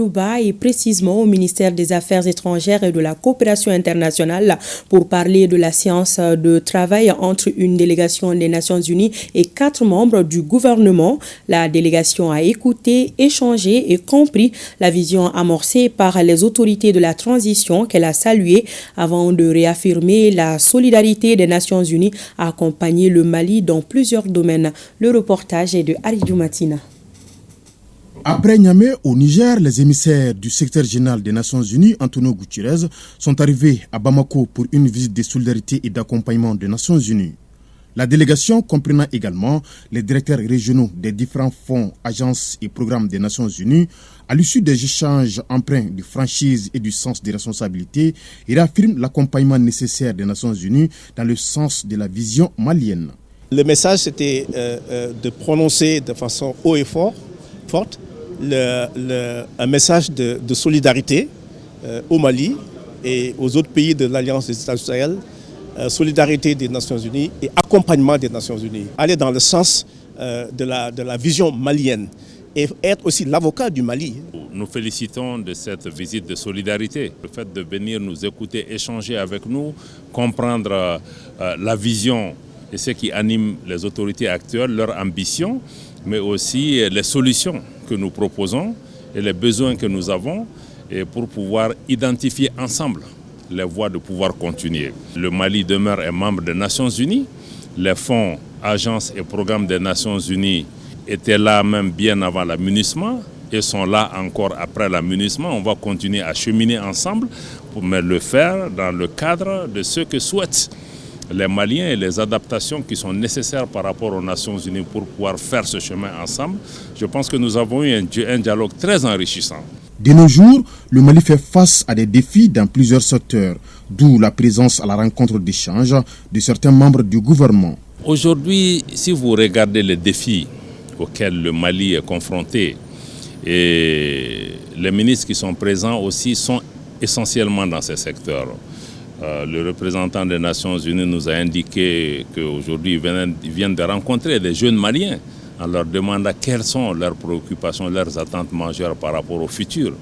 Amadouba est précisément au ministère des Affaires étrangères et de la coopération internationale pour parler de la séance de travail entre une délégation des Nations Unies et 4 membres du gouvernement. La délégation a écouté, échangé et compris la vision amorcée par les autorités de la transition qu'elle a saluée avant de réaffirmer la solidarité des Nations Unies à accompagner le Mali dans plusieurs domaines. Le reportage est de Aridou Matina. Après Niamey, au Niger, les émissaires du secrétaire général des Nations Unies, Antonio Guterres, sont arrivés à Bamako pour une visite de solidarité et d'accompagnement des Nations Unies. La délégation comprenant également les directeurs régionaux des différents fonds, agences et programmes des Nations Unies, à l'issue des échanges empreints de franchise et du sens des responsabilités, il affirme l'accompagnement nécessaire des Nations Unies dans le sens de la vision malienne. Le message, c'était de prononcer de façon haut et forte un message de solidarité au Mali et aux autres pays de l'Alliance des États du Sahel, solidarité des Nations Unies et accompagnement des Nations Unies. Aller dans le sens de la vision malienne et être aussi l'avocat du Mali. Nous félicitons de cette visite de solidarité. Le fait de venir nous écouter, échanger avec nous, comprendre la vision et ce qui anime les autorités actuelles, leur ambition, mais aussi les solutions que nous proposons et les besoins que nous avons et pour pouvoir identifier ensemble les voies de pouvoir continuer. Le Mali demeure un membre des Nations Unies. Les fonds, agences et programmes des Nations Unies étaient là même bien avant la MINUSMA et sont là encore après la MINUSMA. On va continuer à cheminer ensemble pour le faire dans le cadre de ce que souhaitent les Maliens et les adaptations qui sont nécessaires par rapport aux Nations Unies pour pouvoir faire ce chemin ensemble. Je pense que nous avons eu un dialogue très enrichissant. De nos jours, le Mali fait face à des défis dans plusieurs secteurs, d'où la présence à la rencontre d'échanges de certains membres du gouvernement. Aujourd'hui, si vous regardez les défis auxquels le Mali est confronté, et les ministres qui sont présents aussi sont essentiellement dans ces secteurs. Le représentant des Nations Unies nous a indiqué qu'aujourd'hui, ils viennent de rencontrer des jeunes Maliens en leur demandant quelles sont leurs préoccupations, leurs attentes majeures par rapport au futur.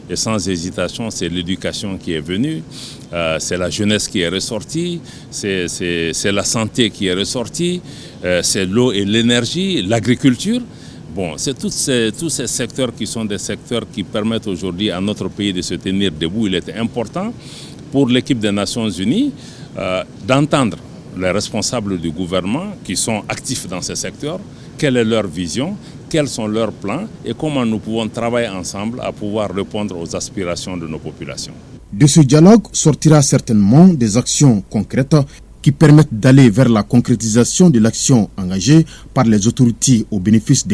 Et sans hésitation, c'est l'éducation qui est venue, c'est la jeunesse qui est ressortie, c'est la santé qui est ressortie, c'est l'eau et l'énergie, l'agriculture. Bon, c'est tous ces secteurs qui sont des secteurs qui permettent aujourd'hui à notre pays de se tenir debout. Il est important pour l'équipe des Nations Unies d'entendre les responsables du gouvernement qui sont actifs dans ces secteurs, quelle est leur vision, quels sont leurs plans et comment nous pouvons travailler ensemble à pouvoir répondre aux aspirations de nos populations. De ce dialogue sortira certainement des actions concrètes qui permettent d'aller vers la concrétisation de l'action engagée par les autorités au bénéfice des